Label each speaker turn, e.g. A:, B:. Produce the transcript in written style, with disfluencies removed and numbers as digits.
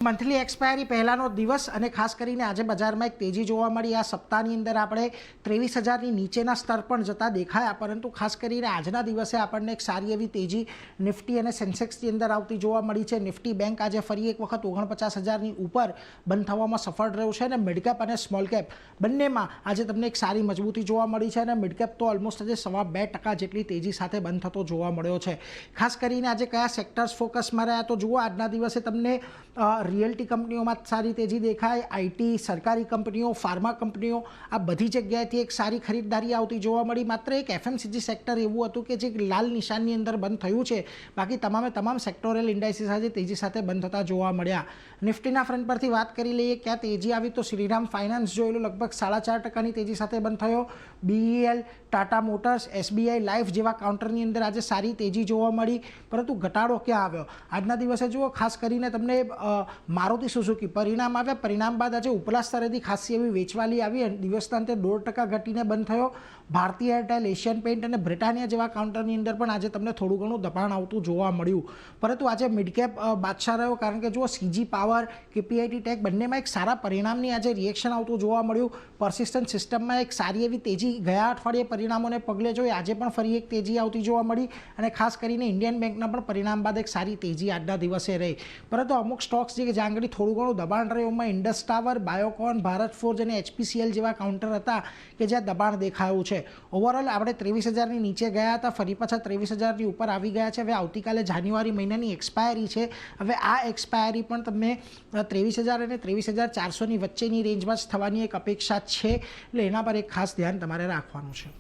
A: Monthly expiry પહેલાનો દિવસ અને ખાસ કરીને આજે બજારમાં એક તેજી જોવા મળી। આ સપ્તાહની અંદર આપણે 23,000ની નીચેના સ્તર પણ જતા દેખાયા, પરંતુ ખાસ કરીને આજના દિવસે આપણને એક સારી એવી તેજી નિફ્ટી અને સેન્સેક્સની અંદર આવતી જોવા મળી છે। નિફ્ટી બેંક આજે ફરી એક વખત 49,000ની ઉપર બંધ થવામાં સફળ રહ્યું છે અને મિડકેપ અને સ્મોલ કેપ બંનેમાં આજે તમને એક સારી મજબૂતી જોવા મળી છે અને મિડકેપ તો ઓલમોસ્ટ આજે 2.25% જેટલી તેજી સાથે બંધ થતો જોવા મળ્યો છે। ખાસ કરીને આજે કયા સેક્ટર્સ ફોકસમાં રહ્યા તો જુઓ, આજના દિવસે તમને રિયલ્ટી કંપનીઓમાં સારી તેજી દેખાય, આઈટી, સરકારી કંપનીઓ, ફાર્મા કંપનીઓ, આ બધી જગ્યાએથી એક સારી ખરીદદારી આવતી જોવા મળી। માત્ર એક એફએમસીજી સેક્ટર એવું હતું કે જે લાલ નિશાનની અંદર બંધ થયું છે, બાકી તમામ સેક્ટોરલ ઇન્ડાઇસીસ આજે તેજી સાથે બંધ થતા જોવા મળ્યા। નિફ્ટીના ફ્રન્ટ પરથી વાત કરી લઈએ ક્યાં તેજી આવી તો શ્રીરામ ફાઇનાન્સ જોયેલું લગભગ 4.5%ની તેજી સાથે બંધ થયો। BEL, Tata motors, SBI life જેવા કાઉન્ટરની અંદર આજે સારી તેજી જોવા મળી, પરંતુ ઘટાડો ક્યાં આવ્યો આજના દિવસે જુઓ, ખાસ કરીને તમને મારુતિ સુઝુકી પરિણામ આવ્યા, પરિણામ બાદ આજે ઉપલા સ્તરેથી ખાસી એવી વેચવાલી આવી અને દિવસના અંતે 1.5% ઘટીને બંધ થયો। ભારતીય એરટેલ, એશિયન પેઇન્ટ અને બ્રિટાનિયા જેવા કાઉન્ટરની અંદર પણ આજે તમને થોડું ઘણું દબાણ આવતું જોવા મળ્યું, પરંતુ આજે મિડકેપ બાદશાહ રહ્યો, કારણ કે જુઓ સીજી પાવર, કેપીઆઈટી ટેક બંનેમાં એક સારા પરિણામની આજે રિએક્શન આવતું જોવા મળ્યું। પરસિસ્ટન્ટ સિસ્ટમમાં એક સારી એવી તેજી ગયા અઠવાડિયે પરિણામોને પગલે જોઈ આજે પણ ફરી એક તેજી આવતી જોવા મળી અને ખાસ કરીને ઇન્ડિયન બેંકના પણ પરિણામ બાદ એક સારી તેજી આજના દિવસે રહી, પરંતુ અમુક સ્ટોક્સ જે જ્યાં આગળ થોડું ઘણું દબાણ રહ્યું, એમાં ઇન્ડસ ટાવર, બાયોકોન, ભારત ફોર્જ અને એચપીસીએલ જેવા કાઉન્ટર હતા કે જ્યાં દબાણ દેખાયું છે। ઓવરઓલ આપણે 23,000ની નીચે ગયા હતા, ફરી પાછા 23,000ની ઉપર આવી ગયા છે। હવે આવતીકાલે જાન્યુઆરી મહિનાની એક્સપાયરી છે, હવે આ એક્સપાયરી પણ તમને 23,000 અને 23,400ની વચ્ચેની રેન્જમાં જ થવાની એક અપેક્ષા છે, એટલે એના પર એક ખાસ ધ્યાન તમારે રાખવાનું છે।